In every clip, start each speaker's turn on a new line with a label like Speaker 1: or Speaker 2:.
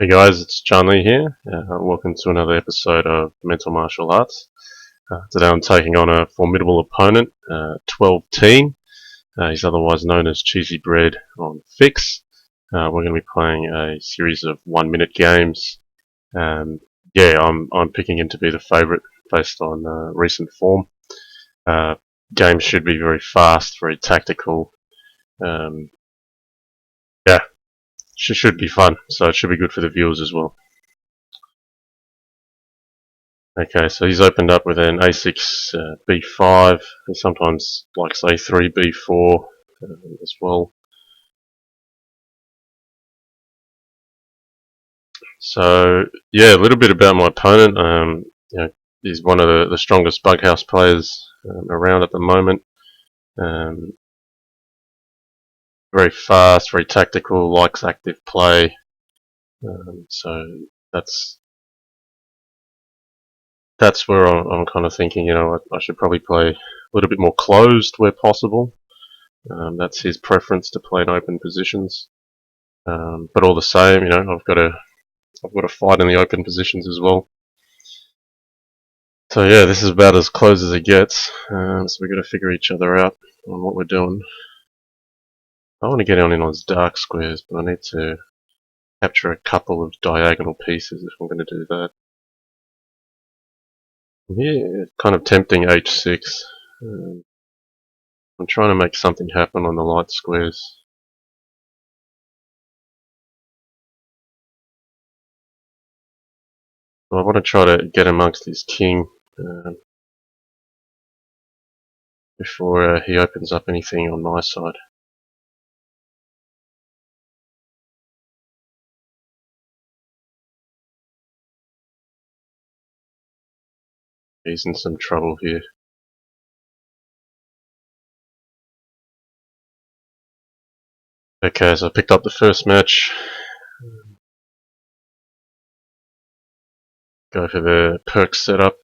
Speaker 1: Hey guys, it's JannLee here. Welcome to another episode of Mental Martial Arts. Today I'm taking on a formidable opponent, TwelveTeen. He's otherwise known as cheesybread on FICS. We're going to be playing a series of 1 minute games. I'm picking him to be the favourite based on recent form. Uh, Games should be very fast, very tactical. Um, yeah, should be fun, so it should be good for the viewers as well. Okay, so he's opened up with an A6 B5. He sometimes likes A3 B4 as well. So yeah, a little bit about my opponent. He's one of the strongest bughouse players around at the moment. Um, Very fast, very tactical, likes active play. So that's that's where I'm kind of thinking. I should probably play a little bit more closed where possible. That's his preference to play in open positions. But all the same, I've got to fight in the open positions as well. So yeah, this is about as close as it gets. So we've got to figure each other out on what we're doing. I want to get on in on his dark squares, but I need to capture a couple of diagonal pieces if I'm going to do that. Yeah, kind of tempting h6. I'm trying to make something happen on the light squares. So I want to try to get amongst his king before he opens up anything on my side. He's in some trouble here. Okay, so I picked up the first match. Go for the perk setup.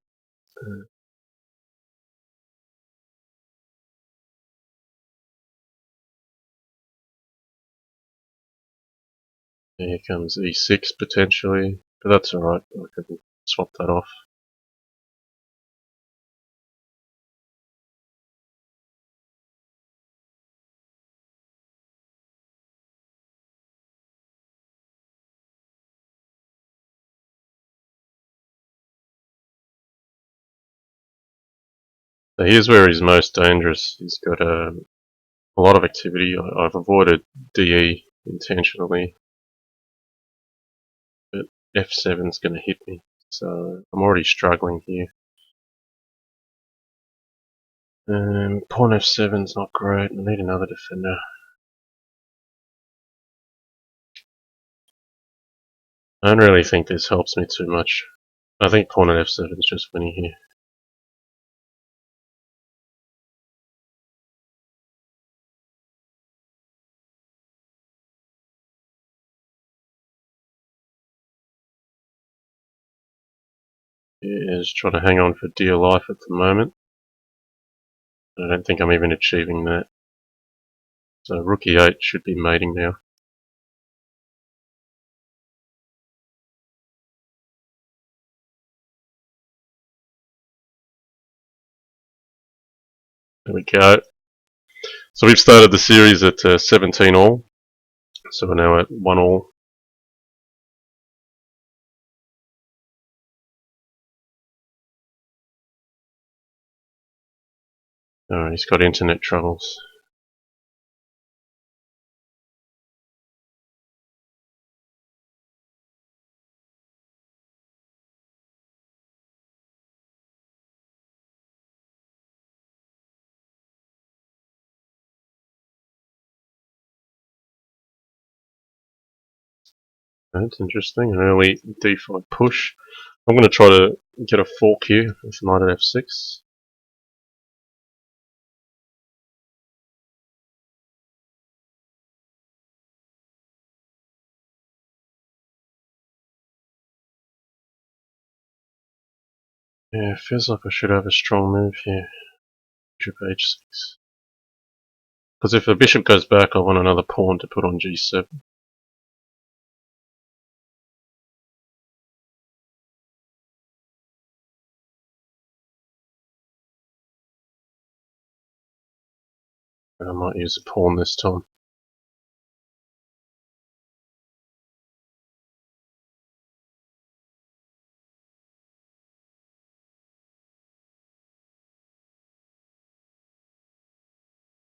Speaker 1: Here comes e6 potentially, but that's alright, I can swap that off. So here's where he's most dangerous. He's got a lot of activity. I've avoided DE intentionally, but F7's going to hit me, so I'm already struggling here. Pawn F7's not great. I need another defender. I don't really think this helps me too much. I think pawn at F7's just winning here. He is trying to hang on for dear life at the moment. I don't think I'm even achieving that. So rook e8 should be mating now. There we go. So we've started the series at 17 all. So we're now at 1 all. Oh, he's got internet troubles. That's interesting. An early d5 push. I'm going to try to get a fork here with knight at f6. Yeah, it feels like I should have a strong move here. Bishop h6. Because if the bishop goes back, I want another pawn to put on g7. But I might use a pawn this time.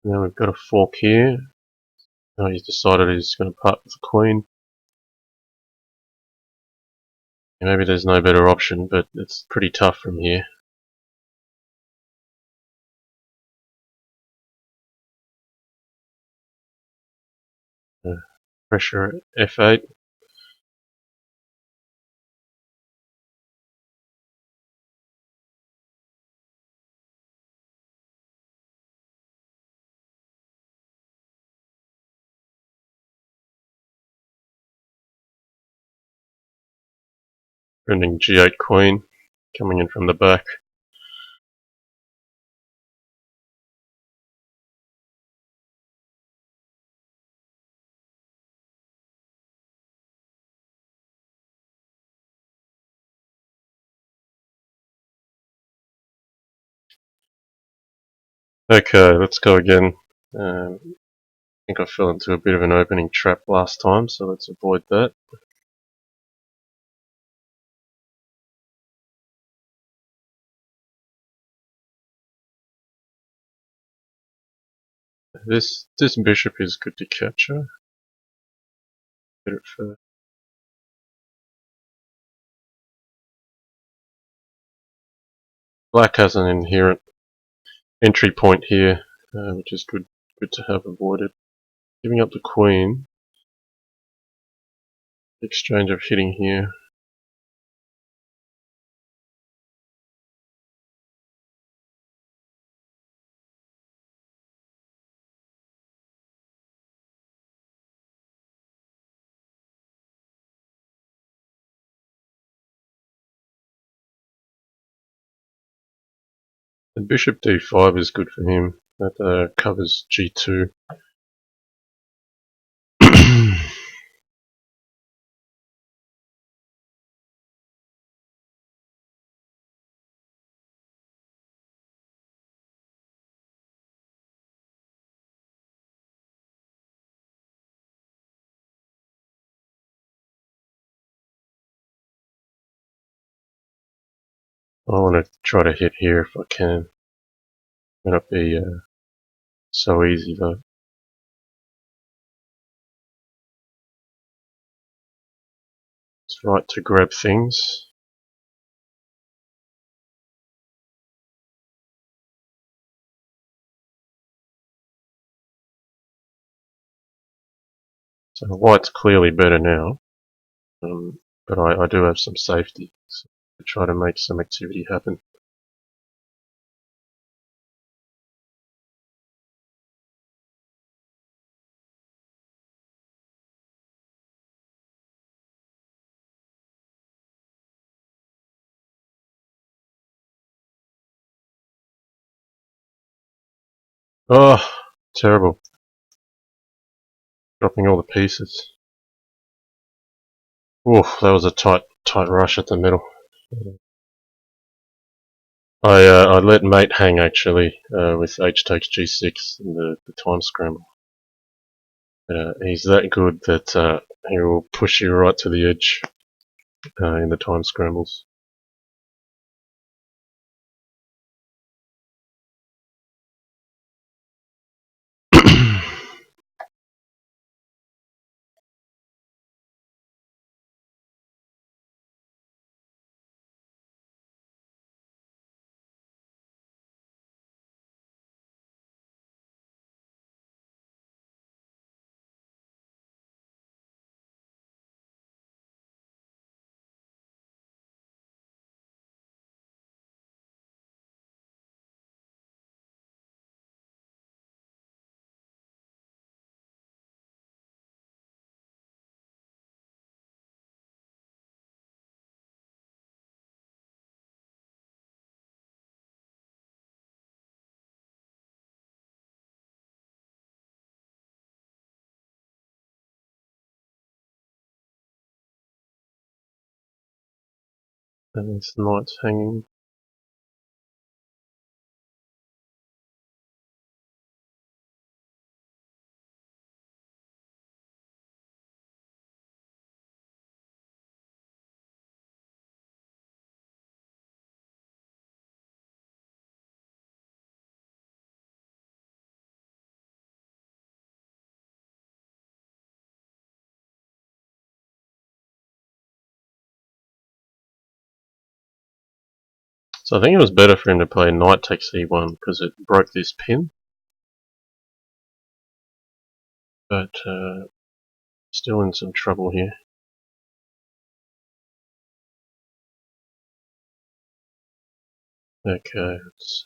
Speaker 1: Now we've got a fork here. Now he's decided he's going to part with the queen. Maybe there's no better option, but it's pretty tough from here. Pressure at f8. Defending g8 queen, coming in from the back. Okay, let's go again. I think I fell into a bit of an opening trap last time, so let's avoid that. This bishop is good to capture. Get it for Black has an inherent entry point here, which is good to have avoided. Giving up the queen. Exchange of hitting here. And bishop d5 is good for him. That covers g2. I want to try to hit here if I can. May not be so easy though. It's right to grab things. So white's clearly better now, but I do have some safety, so I try to make some activity happen. Oh, terrible. Dropping all the pieces. Oof, that was a tight rush at the middle. I let mate hang actually with h takes g6 in the time scramble. He's that good that he will push you right to the edge in the time scrambles. And this knight's hanging. So I think it was better for him to play knight takes e1 because it broke this pin. But still in some trouble here. Okay, let's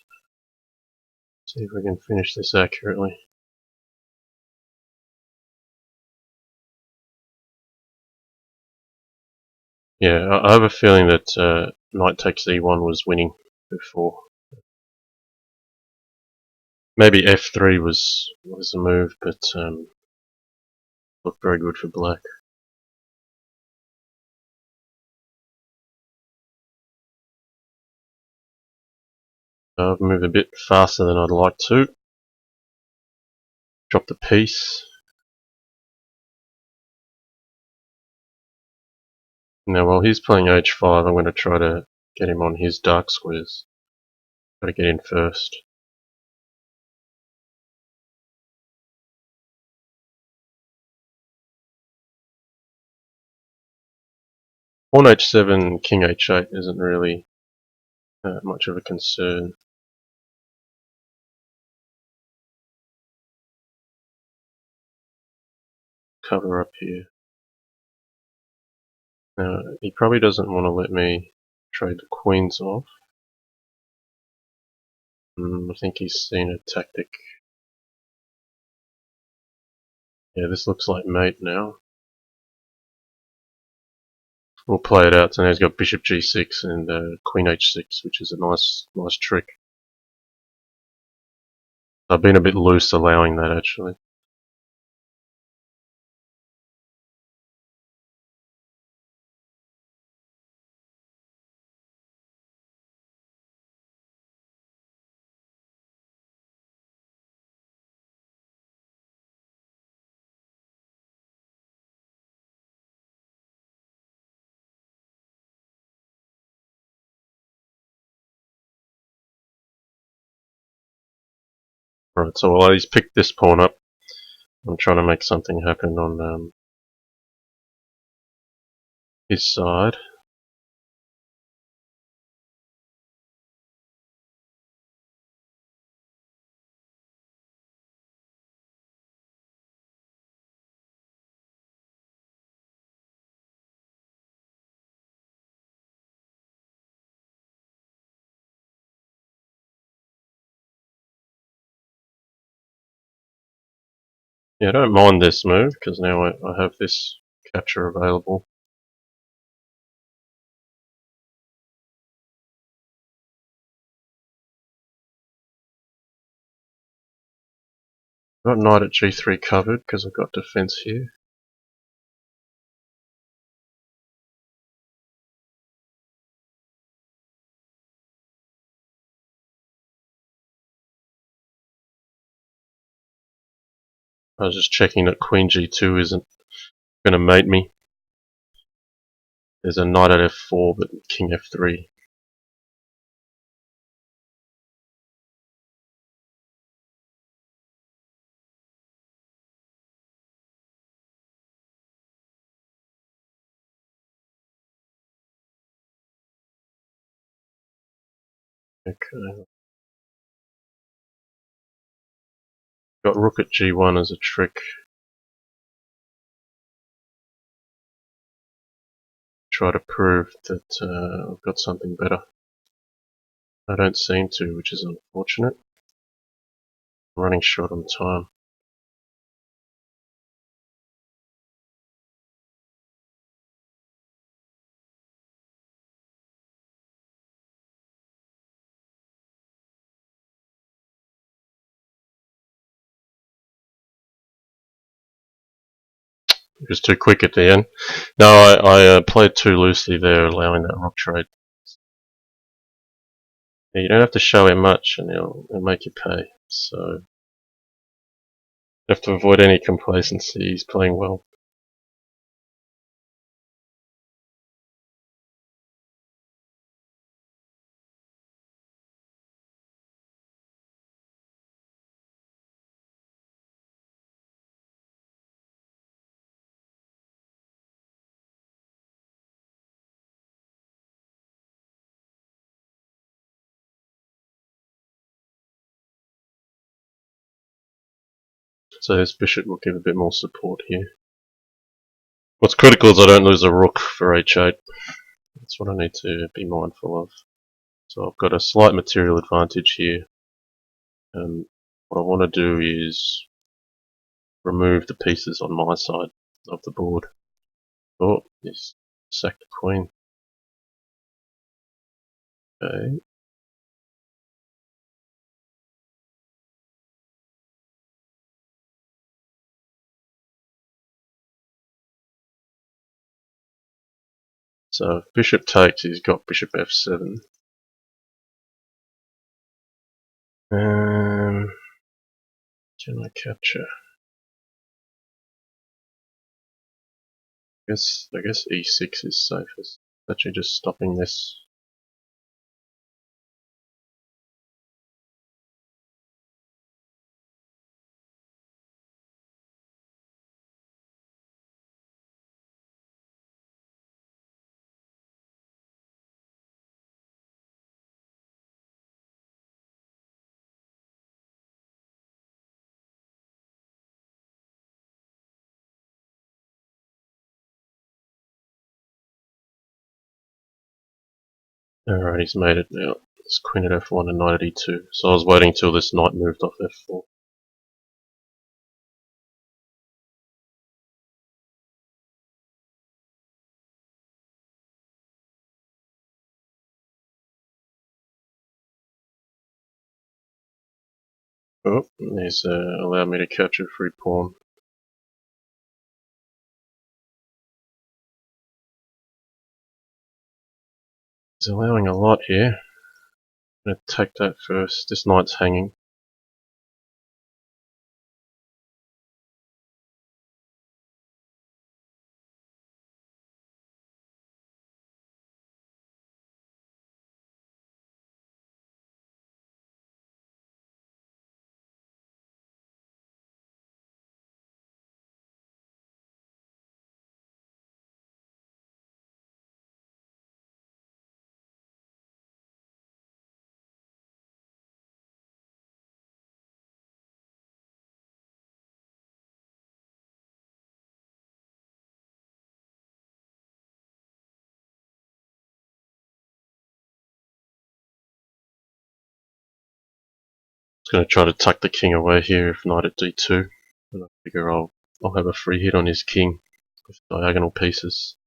Speaker 1: see if we can finish this accurately. Yeah, I have a feeling that knight takes e1 was winning before. Maybe f3 was a move, but looked very good for black. I've moved a bit faster than I'd like to. Drop the piece. Now while he's playing h5, I'm going to try to get him on his dark squares. Got to get in first. Pawn h7, king h8 isn't really much of a concern. Cover up here. Now, he probably doesn't want to let me trade the queens off. I think he's seen a tactic. Yeah, this looks like mate now. We'll play it out. So now he's got bishop g6 and queen h6, which is a nice trick. I've been a bit loose allowing that actually. Right, so while he's picked this pawn up, I'm trying to make something happen on his side. Yeah, I don't mind this move because now I have this capture available. I've got knight at g3 covered because I've got defense here. I was just checking that queen g2 isn't going to mate me. There's a knight at f4, but king f3. Okay. Got rook at g1 as a trick. Try to prove that I've got something better. I don't seem to, which is unfortunate. I'm running short on time. It was too quick at the end. No, I played too loosely there, allowing that rook trade. Yeah, you don't have to show him much, and he'll make you pay. So you have to avoid any complacency. He's playing well. So this bishop will give a bit more support here. What's critical is I don't lose a rook for h8. That's what I need to be mindful of. So I've got a slight material advantage here. What I want to do is remove the pieces on my side of the board. Oh, he's sacked the queen. Okay. So if bishop takes, he's got bishop f7. Can I capture? I guess e6 is safest. Actually, just stopping this. Alright, he's made it now. It's queen at f1 and knight at e2. So I was waiting till this knight moved off f4. Oh, he's allowed me to capture free pawn. He's allowing a lot here. I'm going to take that first. This knight's hanging. He's going to try to tuck the king away here if knight at d2. And I figure I'll have a free hit on his king with diagonal pieces.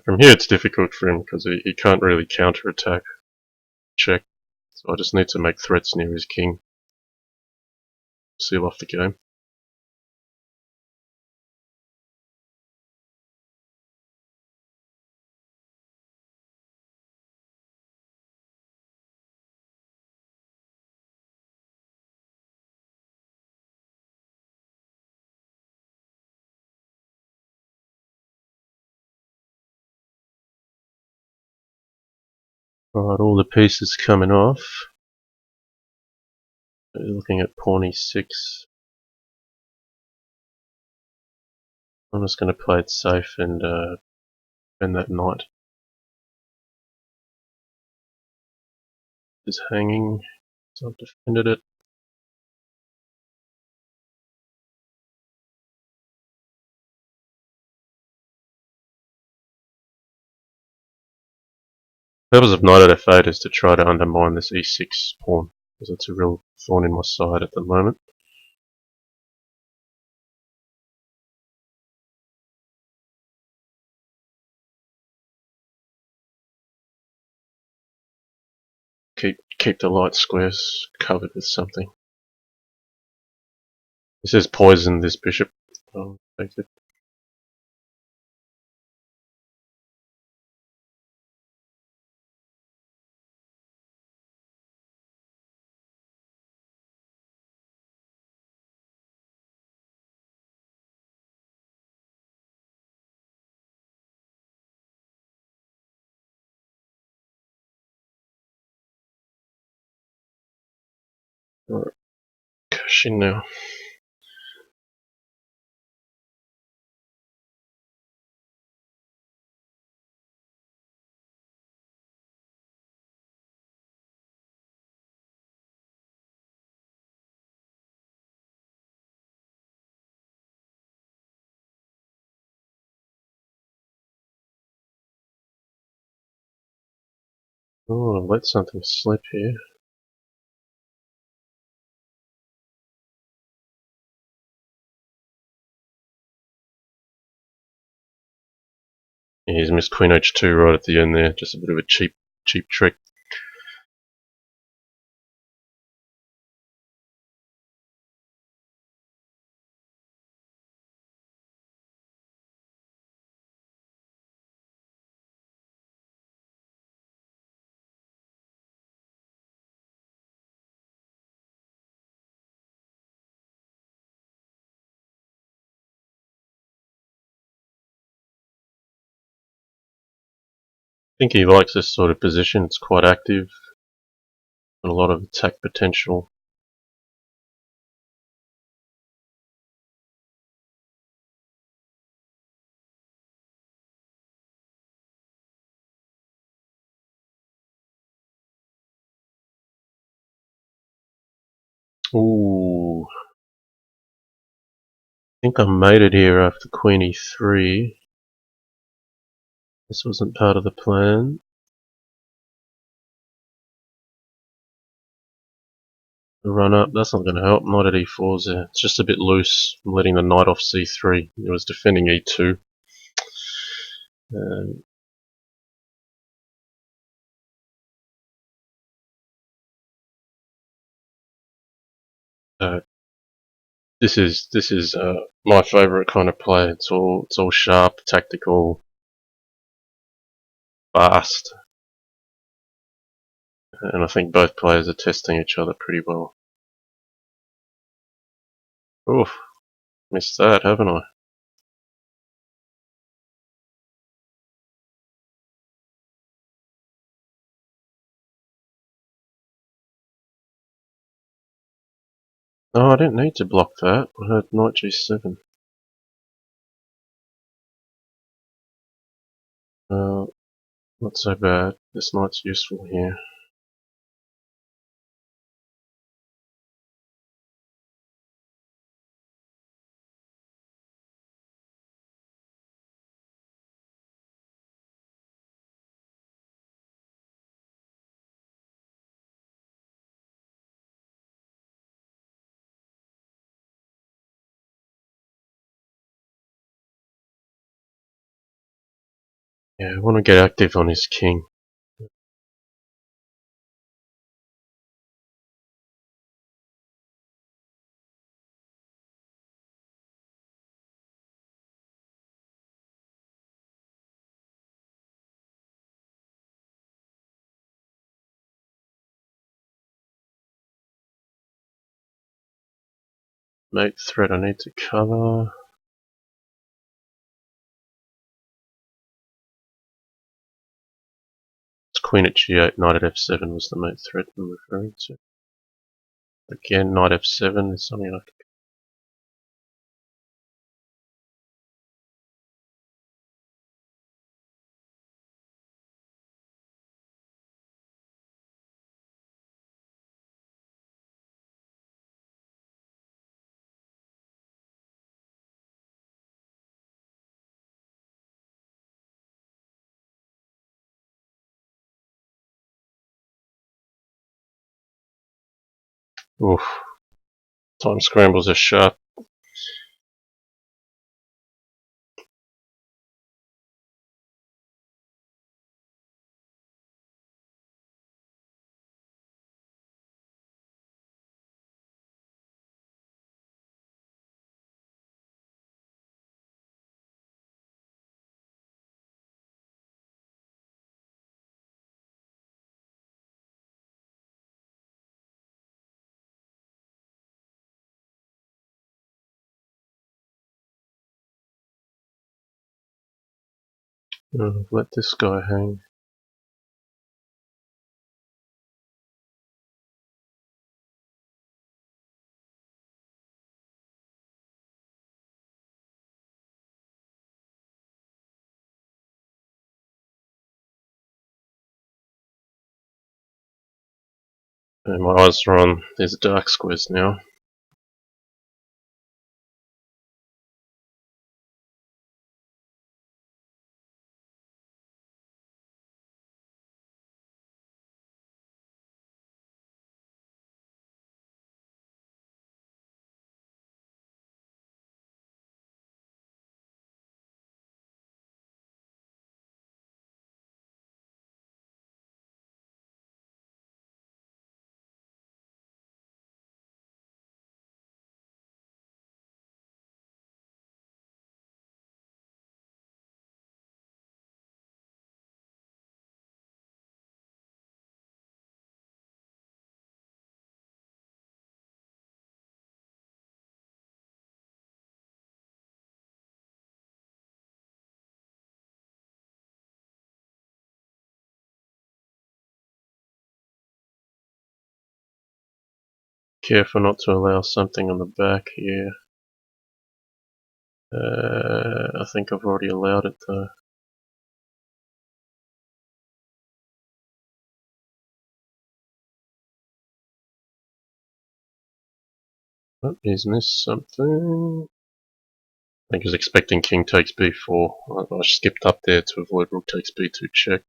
Speaker 1: From here it's difficult for him because he can't really counter-attack check. So I just need to make threats near his king. Seal off the game. Alright, all the pieces coming off. Looking at pawn e6. I'm just going to play it safe and defend that knight. Is hanging, so I've defended it. The purpose of knight at f8 is to try to undermine this e6 pawn, because it's a real thorn in my side at the moment. Keep the light squares covered with something. This is poison, this bishop. I'll take it. Alright, cash in now. Oh, I've let something slip here. Yeah, he's missed Queen H2 right at the end there. Just a bit of a cheap trick. I think he likes this sort of position. It's quite active, got a lot of attack potential. Ooh, I think I made it here after Queen E3. This wasn't part of the plan. The run up, that's not going to help. Knight at E4's there. It's just a bit loose. I'm letting the knight off C3. It was defending E2. Um, uh, this is my favourite kind of play. It's all sharp, tactical, fast, and I think both players are testing each other pretty well. Oof, missed that, haven't I? Oh, I didn't need to block that. I had knight G7. Uh, Not so bad. This knight's useful here. Yeah, I want to get active on his king. Mate threat I need to cover. It's queen at G8, knight at F7 was the mate threat I'm referring to. Again, knight F7 is something I can. Oof. Time scrambles are sharp. Let this guy hang. And my eyes are on these dark squares now. Careful not to allow something on the back here. I think I've already allowed it though. Oh, he's missed something. I think he was expecting king takes b4. I skipped up there to avoid rook takes b2 check.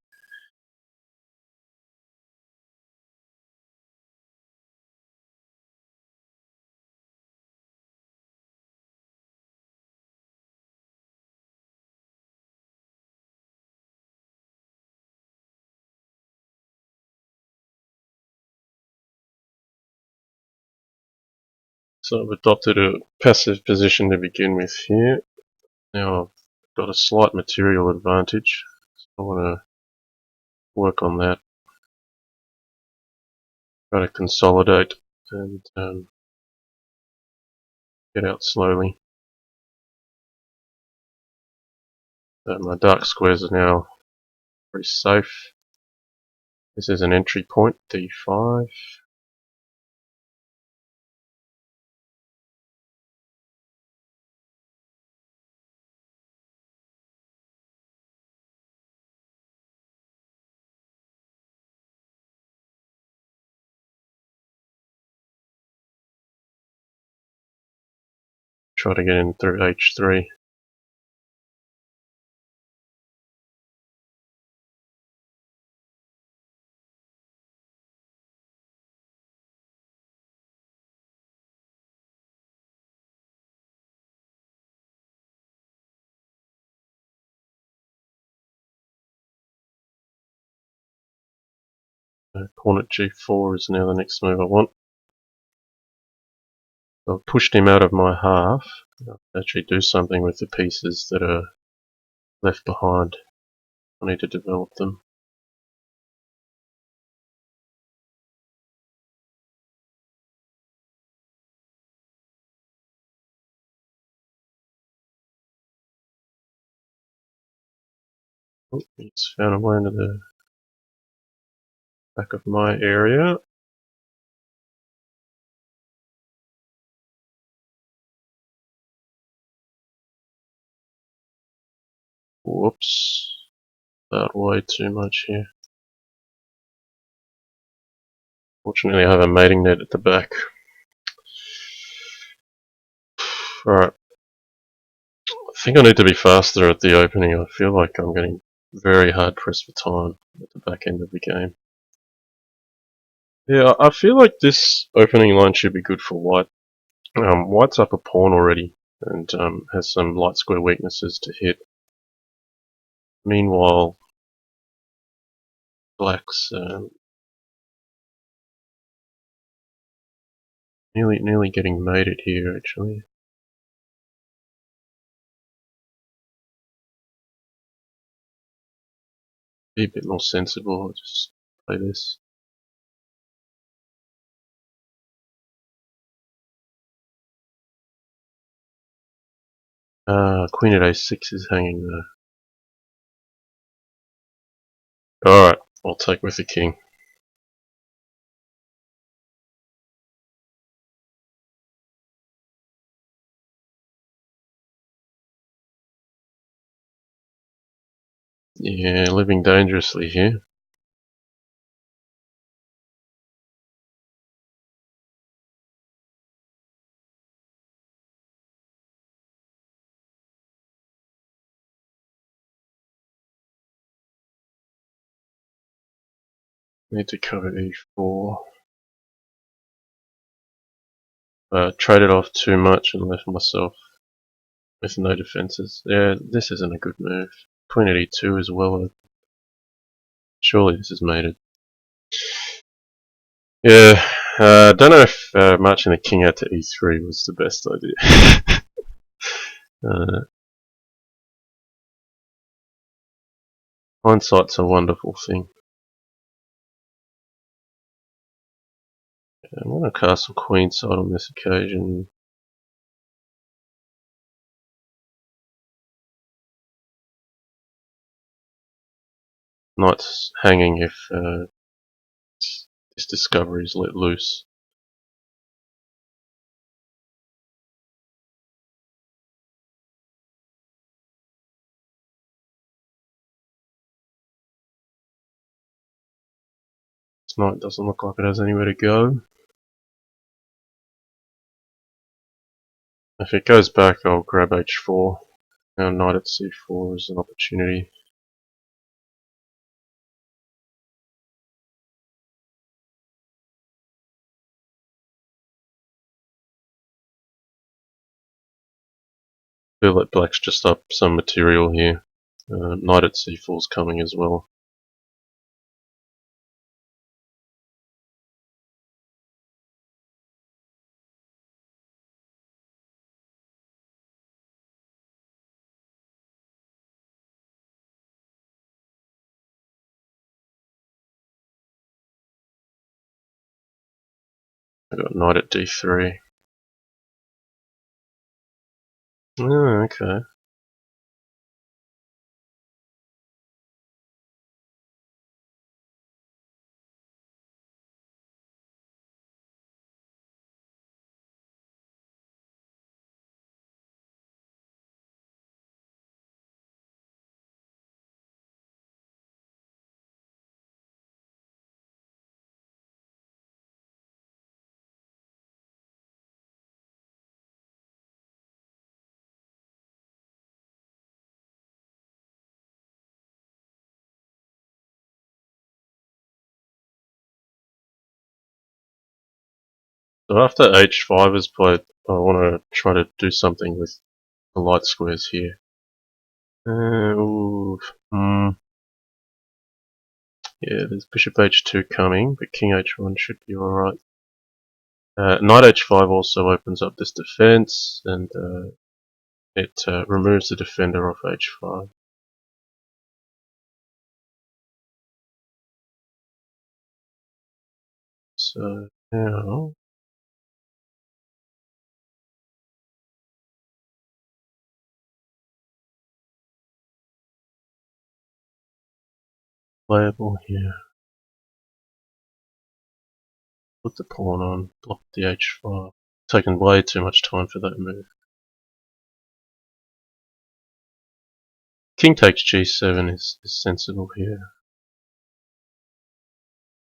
Speaker 1: So I've adopted a passive position to begin with here. Now I've got a slight material advantage, so I want to work on that. Try to consolidate and get out slowly. My dark squares are now pretty safe. This is an entry point, d5. Try to get in through h3. Pawn at g4 is now the next move I want. I've pushed him out of my half. I'll actually do something with the pieces that are left behind. I need to develop them. Oh, he's found a way into the back of my area. Whoops. That way too much here. Fortunately I have a mating net at the back. Alright. I think I need to be faster at the opening. I feel like I'm getting very hard pressed for time at the back end of the game. Yeah, I feel like this opening line should be good for white. White's up a pawn already and has some light square weaknesses to hit. Meanwhile, black's nearly getting mated here actually. Be a bit more sensible. I'll just play this. Queen at a6 is hanging there. Alright, I'll take with the king. Yeah, living dangerously here. Need to cover e4. Traded off too much and left myself with no defenses. Yeah, this isn't a good move. Queen at e2 as well. Surely this is mated. Yeah, don't know if marching the king out to e3 was the best idea. Hindsight's a wonderful thing. I'm going to castle queenside on this occasion. Knight's hanging if this discovery is let loose. Knight doesn't look like it has anywhere to go. If it goes back, I'll grab h4. Now knight at c4 is an opportunity. Feel like black's just up some material here. Knight at c4 is coming as well. I got knight at d3. Oh, okay. So after h5 is played, I want to try to do something with the light squares here. Ooh, yeah, there's bishop h2 coming, but king h1 should be alright. Knight h5 also opens up this defense, and it removes the defender off h5. So now playable here. Put the pawn on, block the h5. Taking way too much time for that move. King takes g7 is sensible here.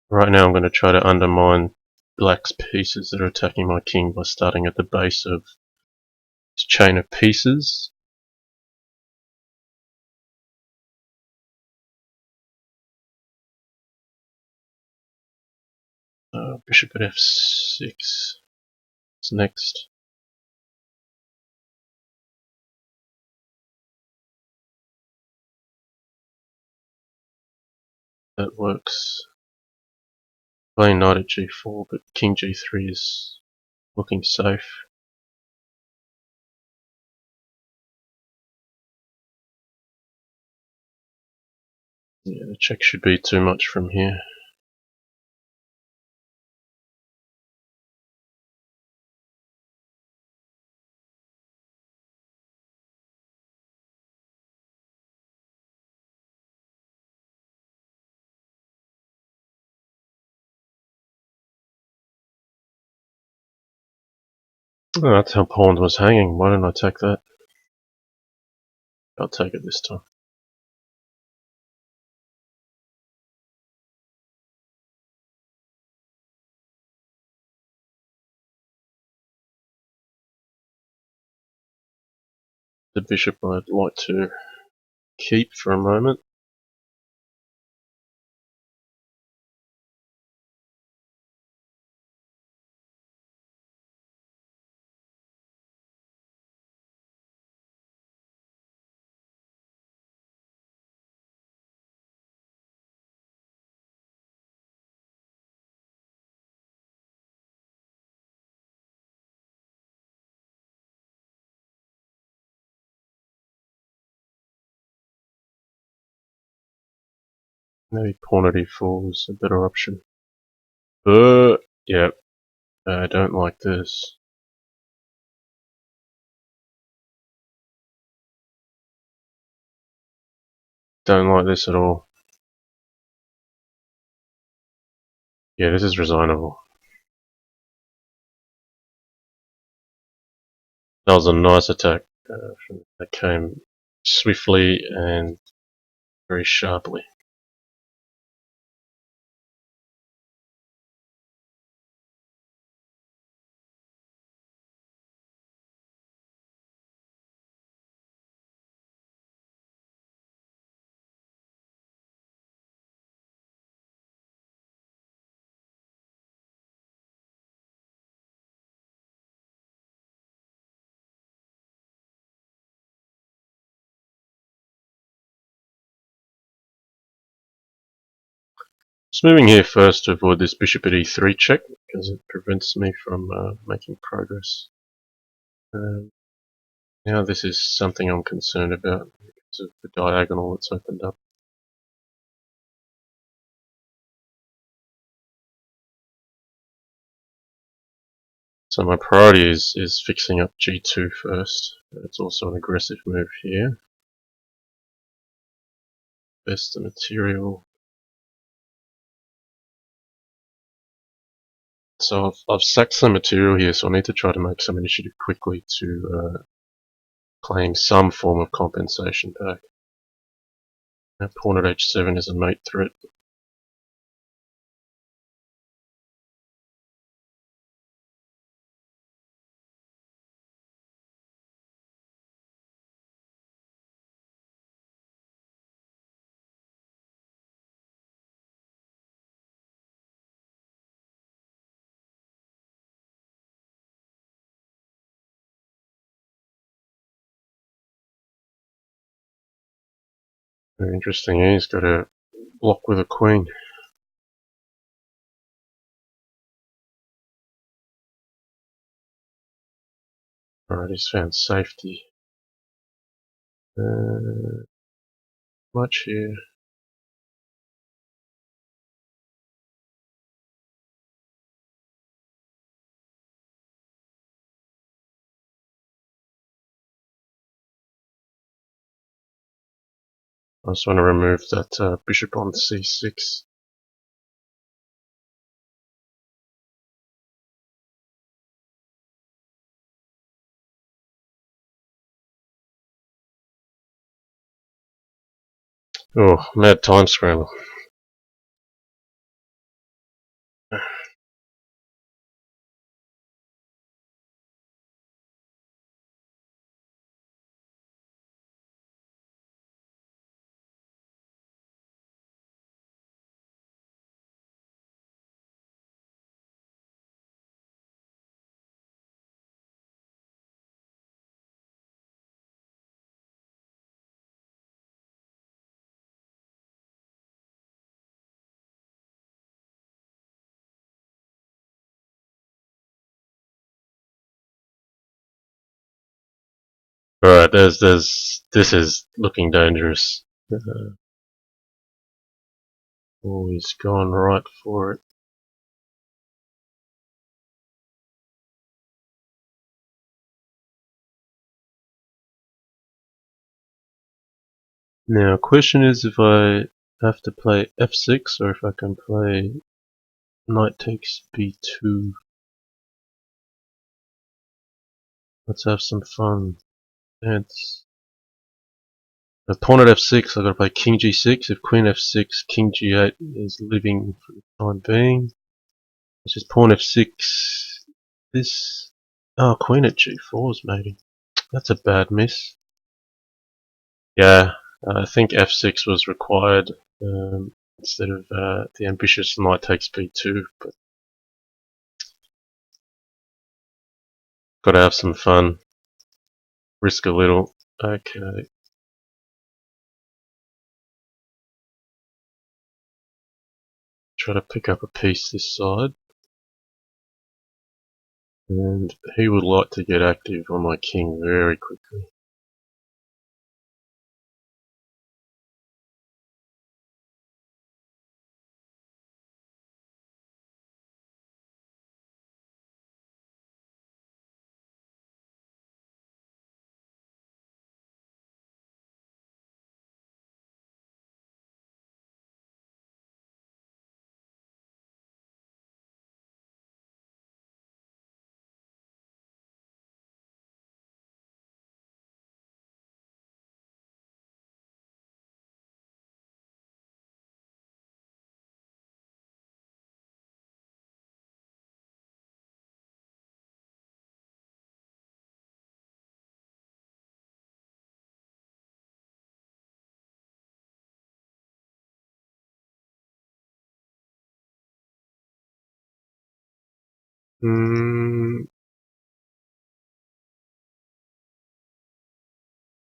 Speaker 1: Right now I'm going to try to undermine black's pieces that are attacking my king by starting at the base of his chain of pieces. Bishop at f6 is next. That works. Playing knight at g4, but king g3 is looking safe. Yeah, the check should be too much from here. Oh, that's how pawn was hanging. Why didn't I take that? I'll take it this time. The bishop I'd like to keep for a moment. Maybe pawn at e4 is a better option. Yeah, I don't like this. Don't like this at all. Yeah, this is resignable. That was a nice attack that came swiftly and very sharply. Just moving here first to avoid this bishop at e3 check, because it prevents me from making progress. Now this is something I'm concerned about because of the diagonal that's opened up. So my priority is fixing up g2 first. It's also an aggressive move here. Best the material. So I've sacked some material here, so I need to try to make some initiative quickly to claim some form of compensation back. Now pawn at h7 is a mate threat. Very interesting. He's got a block with a queen. Alright, he's found safety. Much here. I just want to remove that bishop on c6. Oh, mad time scramble. Alright, this is looking dangerous. Oh, he's gone right for it. Now, question is if I have to play f6 or if I can play knight takes b2. Let's have some fun. It's a pawn at f6, I've got to play king g6. If queen f6, king g8 is living for the time being. It's just pawn f6. This. Oh, queen at g4 is mating. That's a bad miss. Yeah, I think f6 was required instead of the ambitious knight takes b2. But got to have some fun. Risk a little. Okay. Try to pick up a piece this side. And he would like to get active on my king very quickly.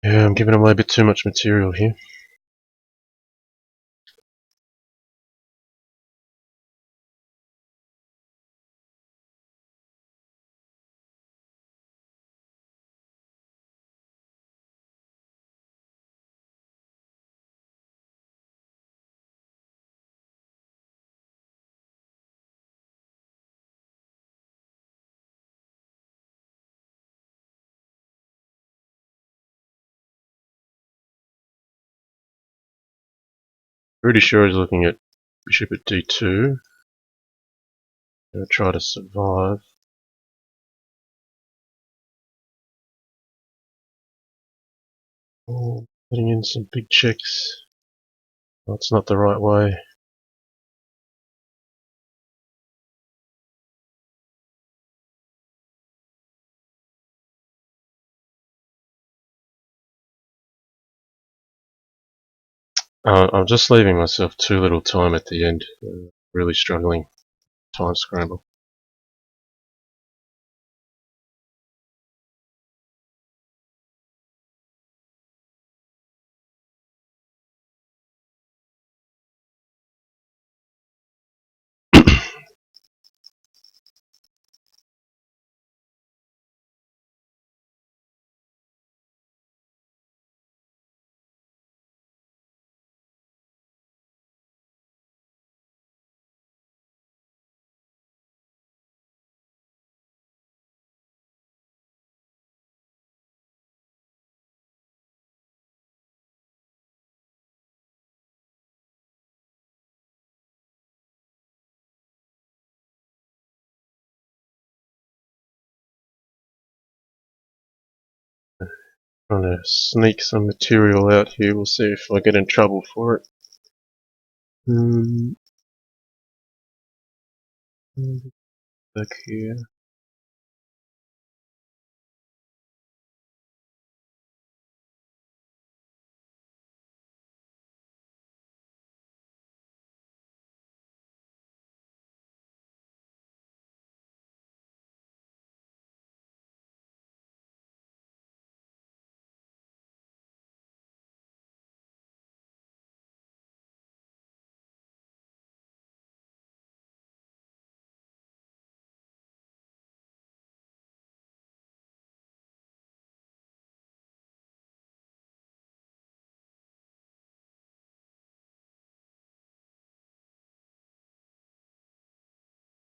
Speaker 1: Yeah, I'm giving away a bit too much material here. Pretty sure he's looking at bishop at d2. Gonna try to survive. Oh, putting in some big checks. That's not the right way. I'm just leaving myself too little time at the end. Really struggling. Time scramble. Trying to sneak some material out here. We'll see if I get in trouble for it. Back here.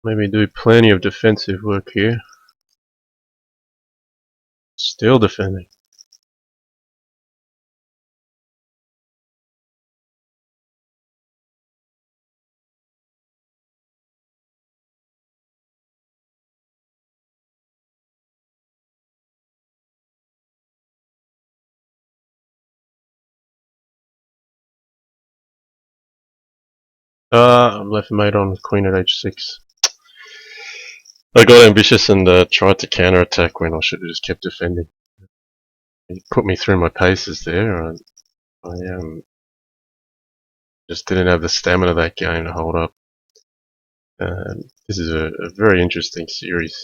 Speaker 1: Maybe do plenty of defensive work here. Still defending. I'm left mate on queen at h6. I got ambitious and tried to counterattack when I should have just kept defending. He put me through my paces there. I just didn't have the stamina that game to hold up. This is a very interesting series.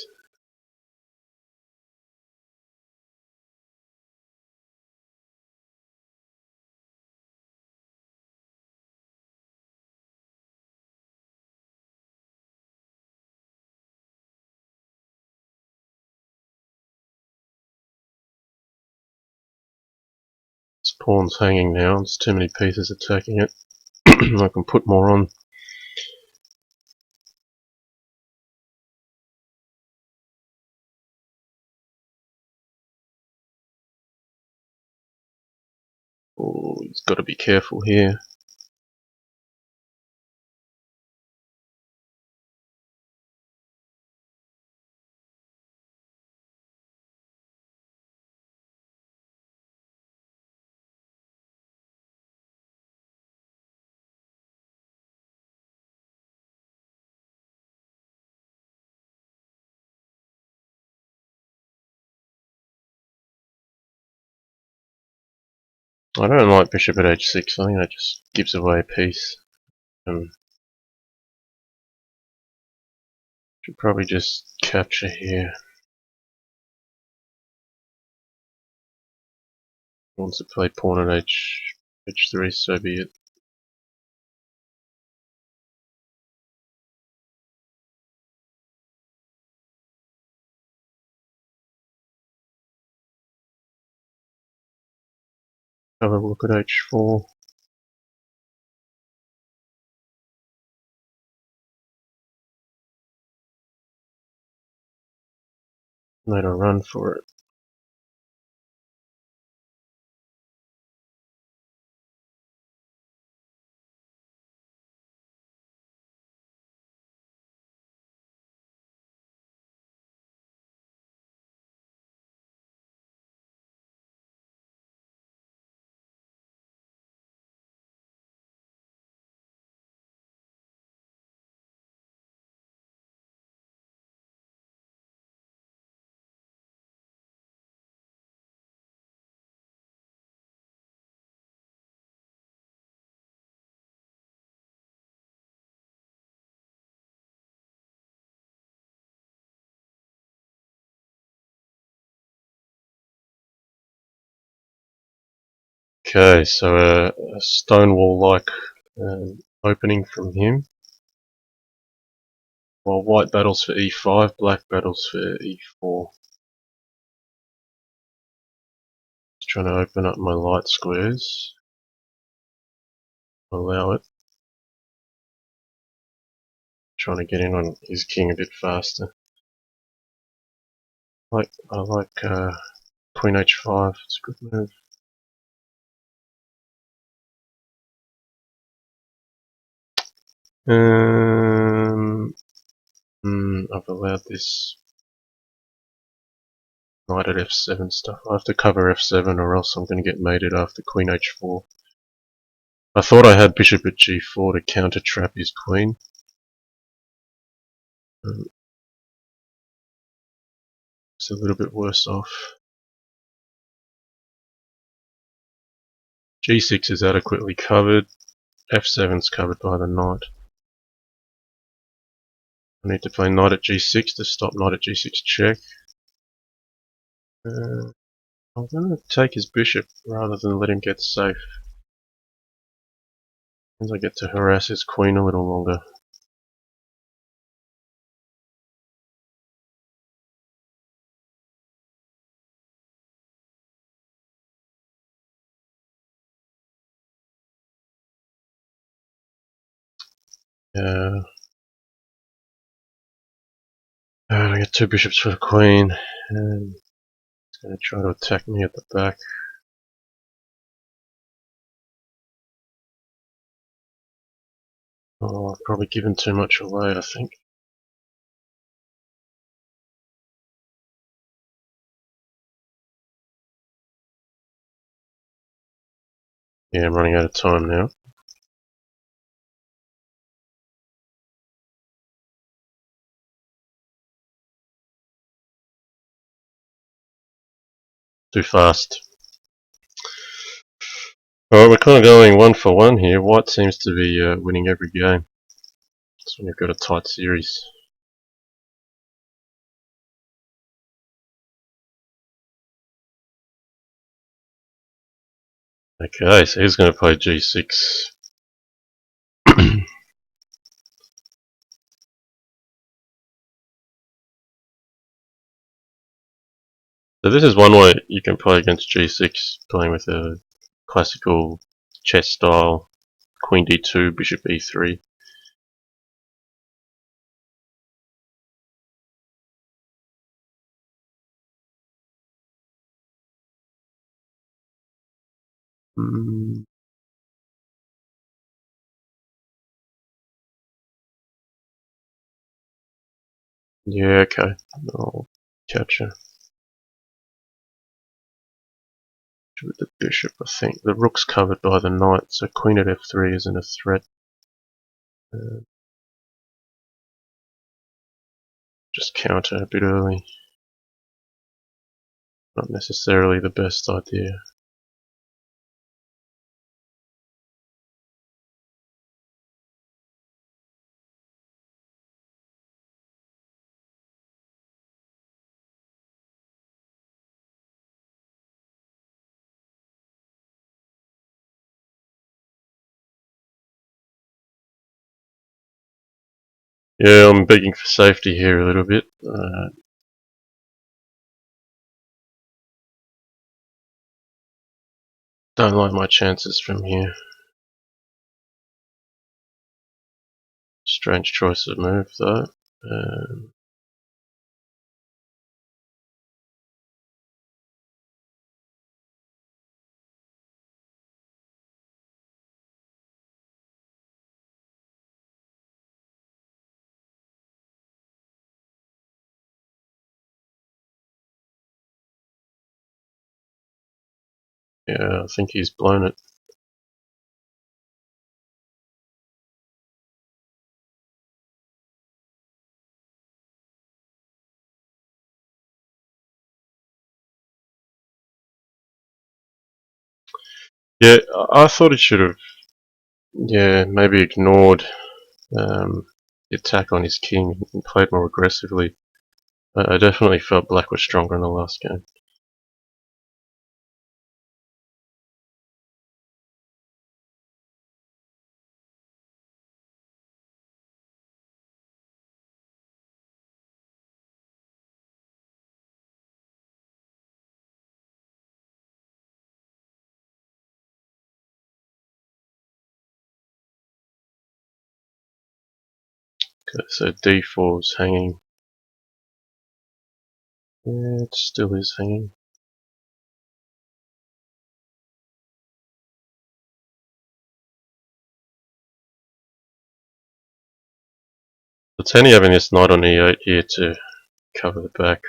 Speaker 1: This pawn's hanging now. There's too many pieces attacking it. I can put more on. Oh, he's got to be careful here. I don't like bishop at h6. I think that just gives away a piece. Should probably just capture here. Wants to play pawn at h3, so be it. Have a look at h4. Made a run for it. Okay, so a stonewall-like opening from him. While white battles for e5, black battles for e4. Just trying to open up my light squares. Allow it. Trying to get in on his king a bit faster. I like queen h5. It's a good move. I've allowed this knight at f7 stuff. I have to cover f7 or else I'm going to get mated after queen h4. I thought I had bishop at g4 to counter trap his queen. It's a little bit worse off. g6 is adequately covered. f7 is covered by the knight. I need to play knight at g6 to stop knight at g6 check. I'm going to take his bishop rather than let him get safe. Means I get to harass his queen a little longer. I get two bishops for the queen, and he's going to try to attack me at the back. Oh, I've probably given too much away, I think. Yeah, I'm running out of time now. Too fast. Alright, we're kind of going one for one here. White seems to be winning every game. So we've got a tight series. Okay, so he's going to play g6. So this is one way you can play against g6, playing with a classical chess style, queen d2, bishop e3. Yeah, okay. I'll catch her. With the bishop, I think. The rook's covered by the knight, so queen at f3 isn't a threat. Just counter a bit early. Not necessarily the best idea. Yeah, I'm begging for safety here a little bit. Don't like my chances from here. Strange choice of move though. Yeah, I think he's blown it. Yeah, I thought he should have, maybe ignored the attack on his king and played more aggressively. I definitely felt black was stronger in the last game. Okay, so d4 is hanging. Yeah, it still is hanging. It's handy having this knight on e8 here to cover the back.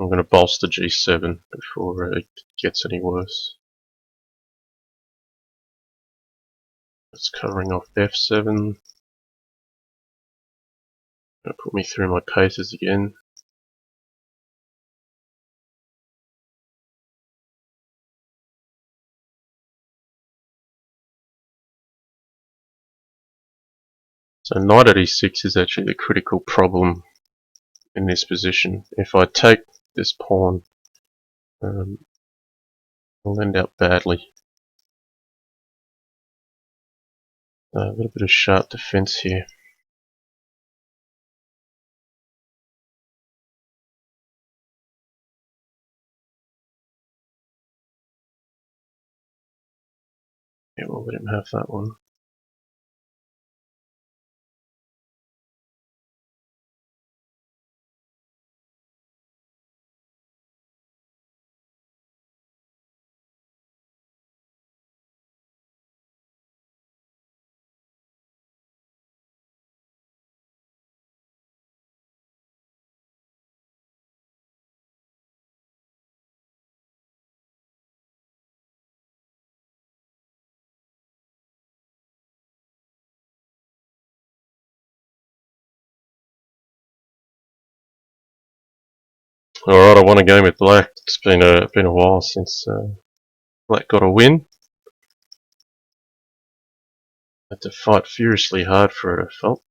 Speaker 1: I'm going to bolster g7 before it gets any worse. It's covering off f7. Going to put me through my paces again. So knight at e6 is actually the critical problem in this position. If I take this pawn, I'll end up badly. A little bit of sharp defense here. Yeah, we'll let him have that one. Alright, I won a game with black. It's been a while since black got a win. Had to fight furiously hard for it, I felt.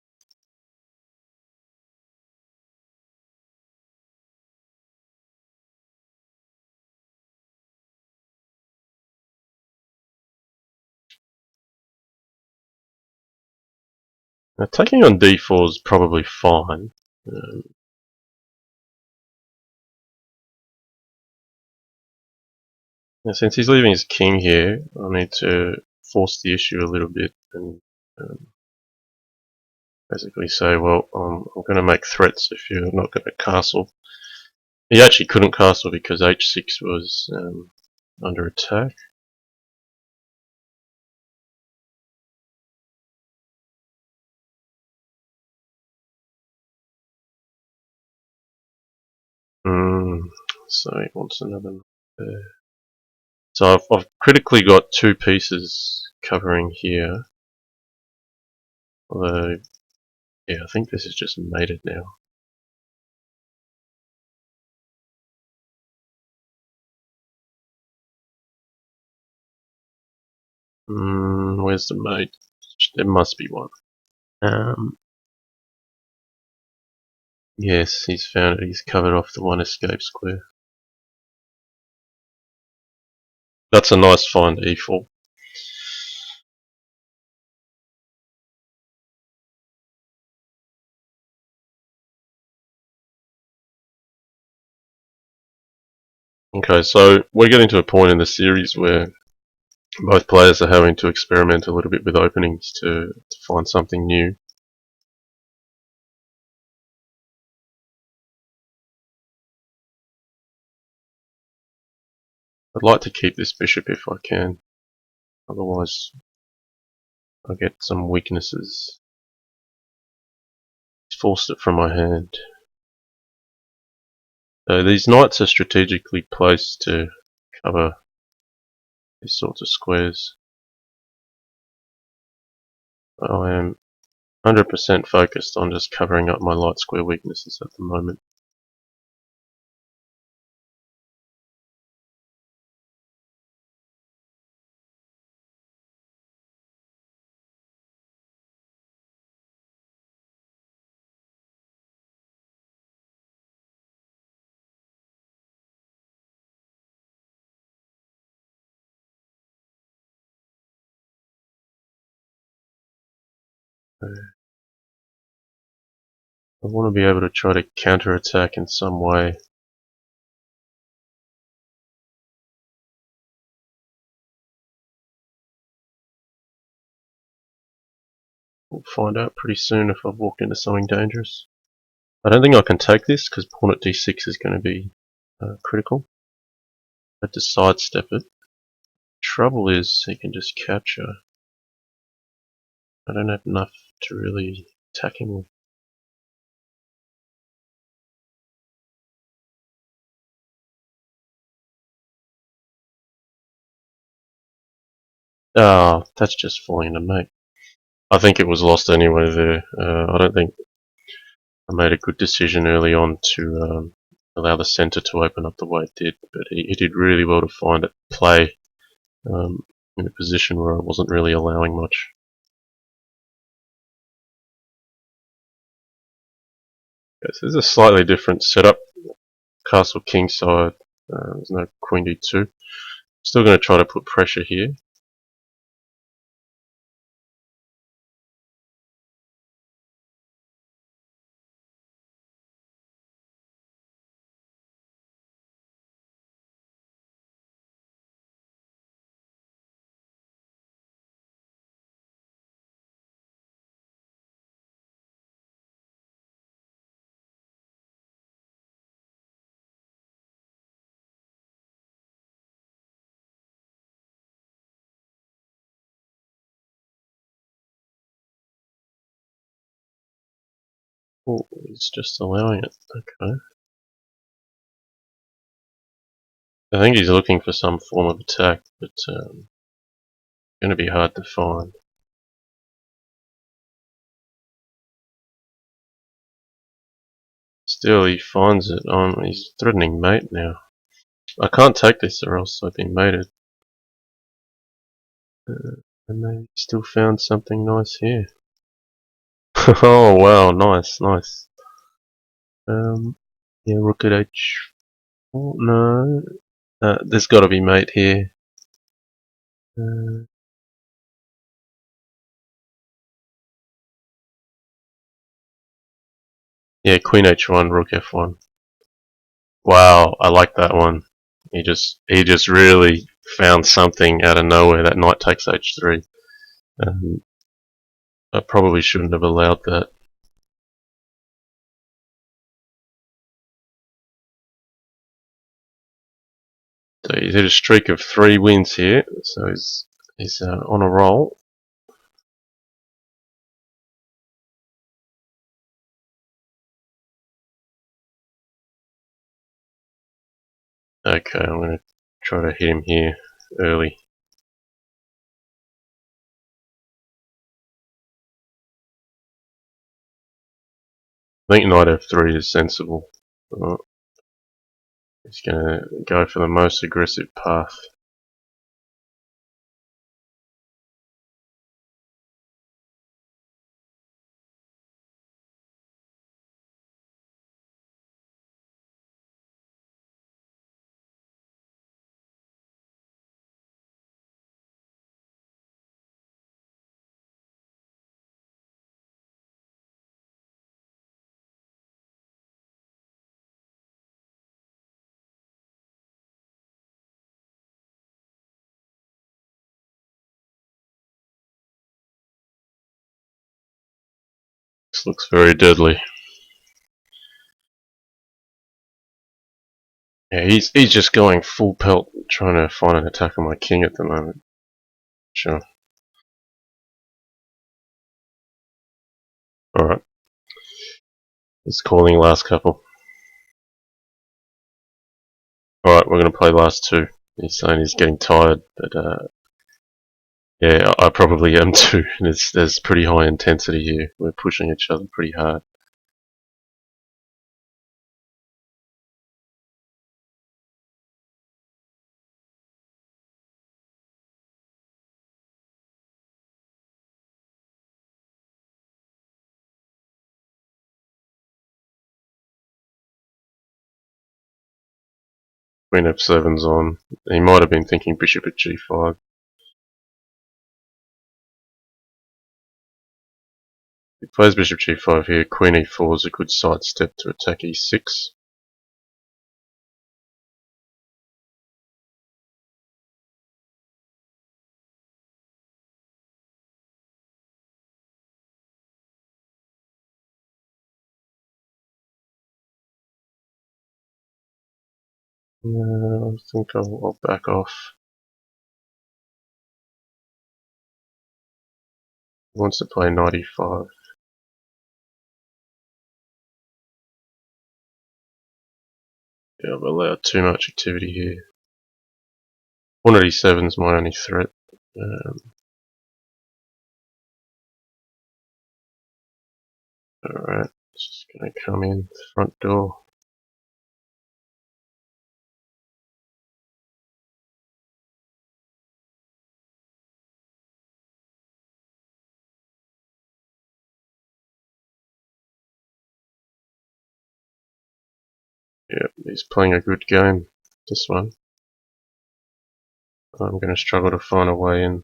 Speaker 1: Now, taking on d4 is probably fine. Now, since he's leaving his king here, I need to force the issue a little bit and basically say, well, I'm going to make threats if you're not going to castle. He actually couldn't castle because h6 was under attack. So he wants another there. So I've critically got two pieces covering here. Although, yeah, I think this is just mated now. Where's the mate? There must be one. Yes, he's found it. He's covered off the one escape square. That's a nice find, e4. Okay, so we're getting to a point in the series where both players are having to experiment a little bit with openings to find something new. I'd like to keep this bishop if I can, otherwise I get some weaknesses. He's forced it from my hand. So these knights are strategically placed to cover these sorts of squares. I am 100% focused on just covering up my light square weaknesses at the moment. I want to be able to try to counter-attack in some way. We'll find out pretty soon if I've walked into something dangerous. I don't think I can take this because pawn at d6 is going to be critical. I have to sidestep it. Trouble is he can just capture. I don't have enough to really attack him with. Ah, that's just falling into mate. I think it was lost anyway there. I don't think I made a good decision early on to allow the centre to open up the way it did, but he did really well to find it play in a position where I wasn't really allowing much. Okay, so this is a slightly different setup. Castle king side, there's no queen d2. Still going to try to put pressure here. Oh, he's just allowing it. Okay. I think he's looking for some form of attack, but going to be hard to find. Still, he finds it. He's threatening mate now. I can't take this or else I've been mated. And maybe still found something nice here. Oh wow, nice, nice. Yeah, rook at h4. No, there's got to be mate here. Uh, yeah, queen h1, rook f1. Wow, I like that one. He just really found something out of nowhere. That knight takes h3. I probably shouldn't have allowed that. So he's hit a streak of 3 wins here, so he's on a roll. Okay, I'm going to try to hit him here early. I think knight f3 is sensible. He's going to go for the most aggressive path. This looks very deadly. Yeah, he's just going full pelt, trying to find an attack on my king at the moment. Sure. Alright. He's calling last couple. Alright, we're going to play last 2. He's saying he's getting tired, but yeah, I probably am too. There's pretty high intensity here. We're pushing each other pretty hard. Queen f7's on. He might have been thinking bishop at g5. He plays bishop g5 here. Queen e4 is a good sidestep to attack e6. I think I'll back off. He wants to play 95. Yeah, I've allowed too much activity here. 187 is my only threat. Alright, it's just gonna come in the front door. Yeah, he's playing a good game, this one. I'm gonna struggle to find a way in.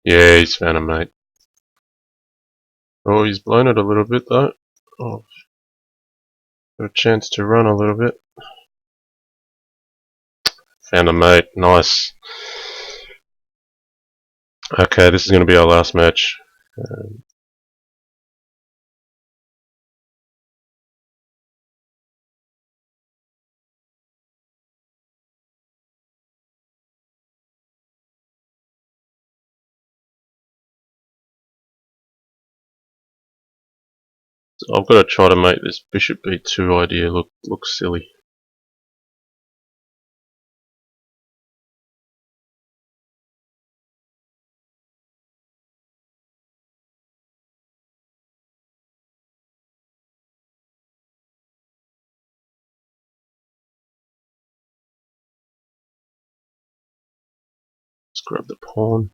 Speaker 1: Yeah, he's found a mate. Oh, he's blown it a little bit though. Oh, got a chance to run a little bit. Found a mate, nice. Okay, this is going to be our last match. So I've got to try to make this bishop b2 idea look silly. Let's grab the pawn.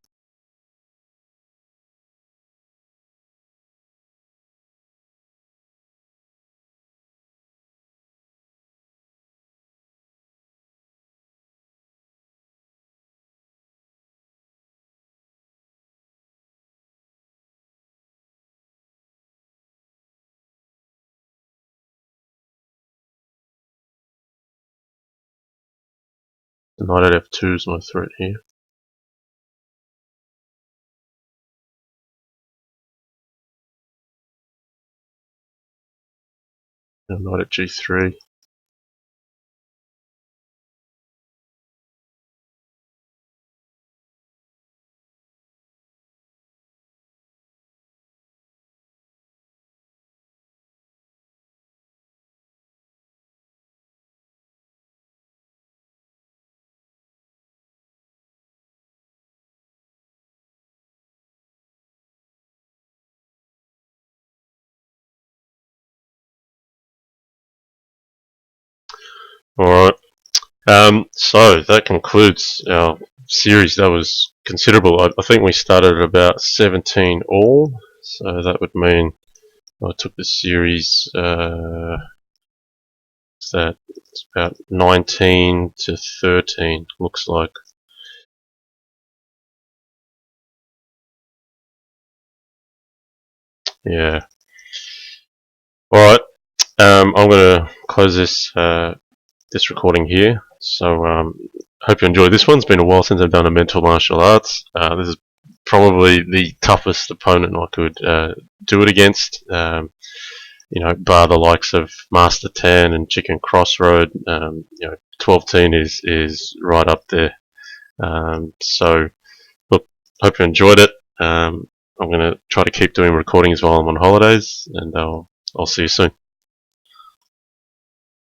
Speaker 1: The knight at f2 is my threat here. And knight at g3. Alright, so that concludes our series. That was considerable. I think we started at about 17 all, so that would mean I took the series, it's about 19 to 13, looks like. Yeah. Alright, I'm going to close this recording here. So, hope you enjoyed this one. It's been a while since I've done a mental martial arts. This is probably the toughest opponent I could do it against. Bar the likes of Master Tan and Chicken Crossroad. 12Teen is right up there. So, look, hope you enjoyed it. I'm going to try to keep doing recordings while I'm on holidays, and I'll see you soon.